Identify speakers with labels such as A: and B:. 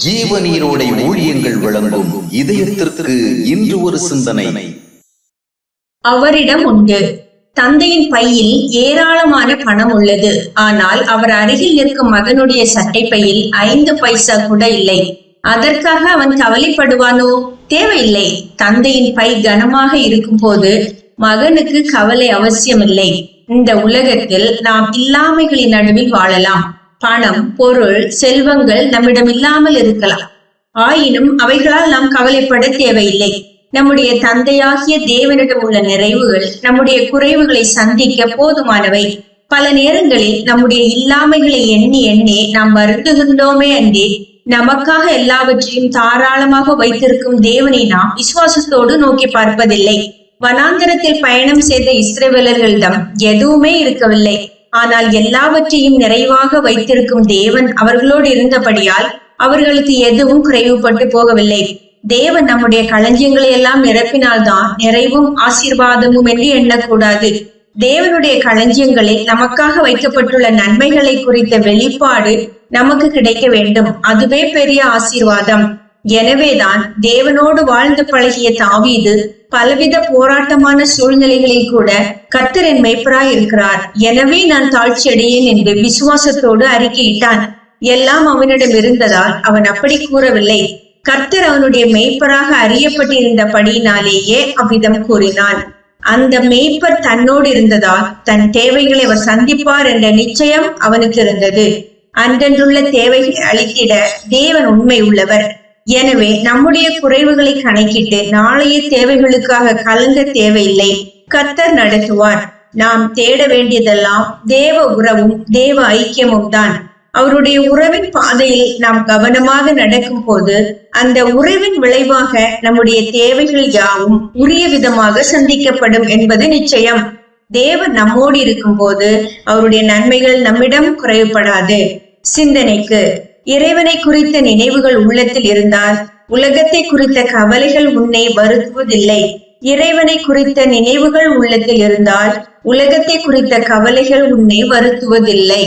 A: ஜீவநீரோடை ஊழியங்கள் வழங்கும் இதயத்திற்கு இன்று ஒரு சிந்தனை.
B: அவரிடம் உண்டு. தந்தையின் பையில் ஏராளமான பணம் உள்ளது. ஆனால் அவர் அருகில் நிற்கும் மகனுடைய சட்டை பையில் 5 பைசா கூட இல்லை. அதற்காக அவன் கவலைப்படுவானோ? தேவையில்லை. தந்தையின் பை கனமாக இருக்கும் போது மகனுக்கு கவலை அவசியமில்லை. இந்த உலகத்தில் நாம் இல்லாமைகளின் நடுவில் வாழலாம். பணம், பொருள், செல்வங்கள் நம்மிடம் இல்லாமல் இருக்கலாம். ஆயினும் அவைகளால் நாம் கவலைப்பட தேவையில்லை. நம்முடைய தந்தையாகிய தேவனிடம் உள்ள நிறைவுகள் நம்முடைய குறைவுகளை சந்திக்க போதுமானவை. பல நேரங்களில் நம்முடைய இல்லாமைகளை எண்ணி எண்ணி நாம் வருந்துகின்றோமே அன்றி நமக்காக எல்லாவற்றையும் தாராளமாக வைத்திருக்கும் தேவனை நாம் விசுவாசத்தோடு நோக்கி பார்ப்பதில்லை. வனாந்தரத்தில் பயணம் செய்த இஸ்ரவேலர்களிடம் எதுவுமே இருக்கவில்லை. ஆனால் எல்லாவற்றையும் நிறைவாக வைத்திருக்கும் தேவன் அவர்களோடு இருந்தபடியால் அவர்களுக்கு எதுவும் குறைவுபட்டு போகவில்லை. தேவன் நம்முடைய களஞ்சியங்களை எல்லாம் நிரப்பினால்தான் நிறைவும் ஆசீர்வாதமும் என்று எண்ணக்கூடாது. தேவனுடைய களஞ்சியங்களில் நமக்காக வைக்கப்பட்டுள்ள நன்மைகளை குறித்த வெளிப்பாடு நமக்கு கிடைக்க வேண்டும். அதுவே பெரிய ஆசீர்வாதம். எனவேதான் தேவனோடு வாழ்ந்து பழகிய தாவீது பலவித போராட்டமான சூழ்நிலைகளில் கூட கர்த்தர் என் மேய்ப்பராய் இருக்கிறார், எனவே நான் தாழ்ச்சி அடையேன் என்று விசுவாசத்தோடு அறிக்கையிட்டான். எல்லாம் அவனிடம் இருந்ததால் அவன் அப்படி கூறவில்லை. கர்த்தர் அவனுடைய மேய்ப்பராக அறியப்பட்டிருந்தபடியினாலேயே அவ்விதம் கூறினான். அந்த மேய்ப்பர் தன்னோடு இருந்ததால் தன் தேவைகளை அவர் சந்திப்பார் என்ற நிச்சயம் அவனுக்கு இருந்தது. அன்றன்றுள்ள தேவைகளை அளித்திட தேவன் உண்மை உள்ளவர். எனவே நம்முடைய குறைவுகளை கணக்கிட்டு நாளைய தேவைகளுக்காக கலங்க தேவையில்லை. கர்த்தர் நடத்துவார். நாம் தேட வேண்டியதெல்லாம் தேவ உறவும் தேவ ஐக்கியமும் தான். அவருடைய உறவின் பாதையில் நாம் கவனமாக நடக்கும் போது அந்த உறவின் விளைவாக நம்முடைய தேவைகள் யாவும் உரிய விதமாக சந்திக்கப்படும் என்பது நிச்சயம். தேவன் நம்மோடு இருக்கும் போது அவருடைய நன்மைகள் நம்மிடம் குறைவுபடாது. சிந்தனைக்கு: இறைவனை குறித்த நினைவுகள் உள்ளத்தில் இருந்தால் உலகத்தை குறித்த கவலைகள் உன்னை வருத்துவதில்லை. இறைவனை குறித்த நினைவுகள் உள்ளத்தில் இருந்தால் உலகத்தை குறித்த கவலைகள் உன்னை வருத்துவதில்லை.